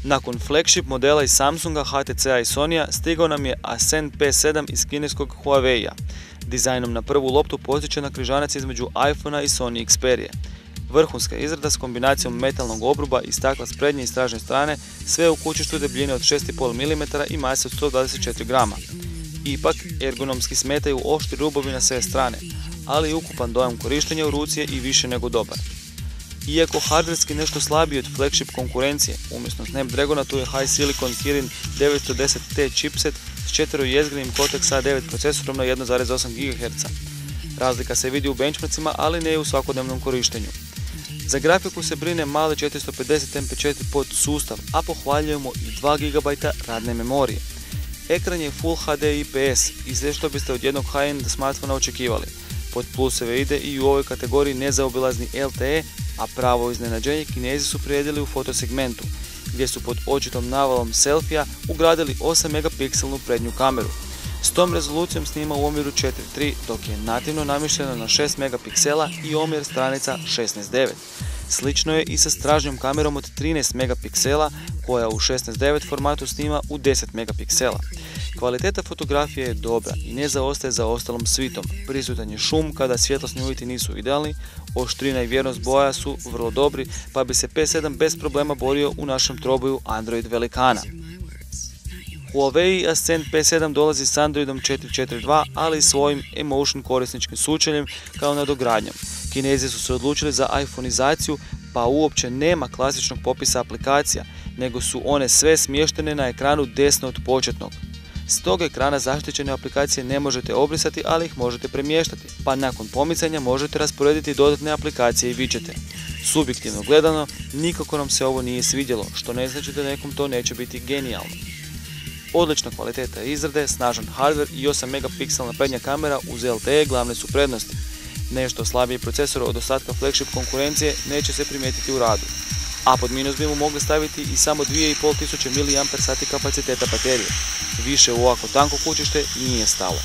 Nakon flagship modela iz Samsunga, HTC-a i Sony-a stigao nam je Ascend P7 iz kineskog Huawei-a. Dizajnom na prvu loptu postiče na križanac između iPhone-a i Sony Xperia. Vrhunska izrada s kombinacijom metalnog obruba i stakla s prednje i stražnje strane, sve u kućištu debljine od 6,5 mm i mase od 124 grama. Ipak, ergonomski smetaju oštri rubovi na sve strane, ali i ukupan dojam korištenja u ruci je i više nego dobar. Iako hardverski nešto slabiji od flagship konkurencije, umjesto Snapdragona tu je High Silicon Kirin 910T chipset s 4-jezgrenim Cortex A9 procesorom na 1,8 GHz. Razlika se vidi u benchmarkcima, ali ne i u svakodnevnom korištenju. Za grafiku se brine mali 450 MP4 pod sustav, a pohvaljujemo i 2 GB radne memorije. Ekran je Full HD IPS i sve što biste od jednog high-end smartfona očekivali. Pod pluseve ide i u ovoj kategoriji nezaobilazni LTE, a pravo iznenađenje Kinezi su priredili u fotosegmentu, gdje su pod očitom navalom selfija ugradili 8 megapikselnu prednju kameru. S tom rezolucijom snima u omjeru 4:3, dok je nativno namješteno na 6 megapiksela i omjer stranica 16:9. Slično je i sa stražnjom kamerom od 13 megapiksela koja u 16:9 formatu snima u 10 megapiksela. Kvaliteta fotografije je dobra i ne zaostaje za ostalom svitom. Prisutan je šum kada svjetlosni uvjeti nisu idealni, oštrina i vjernost boja su vrlo dobri, pa bi se P7 bez problema borio u našem troboju Android velikana. Huawei Ascend P7 dolazi s Androidom 4.4.2, ali i svojim Emotion korisničkim sučeljem kao nadogradnjom. Kinezi su se odlučili za iPhoneizaciju, pa uopće nema klasičnog popisa aplikacija, nego su one sve smještene na ekranu desno od početnog. S tog ekrana zaštićene aplikacije ne možete obrisati, ali ih možete premještati, pa nakon pomicanja možete rasporediti dodatne aplikacije i widgete. Subjektivno gledano, nikako nam se ovo nije svidjelo, što ne znači da nekom to neće biti genijalno. Odlična kvaliteta izrade, snažan hardware i 8 megapikselna prednja kamera uz LTE glavne su prednosti. Nešto slabiji procesor od ostatka flagship konkurencije neće se primijetiti u radu, a pod minus bi mu mogli staviti i samo 2500 mAh kapaciteta baterije. Više u ovako tanko kućište nije stalo.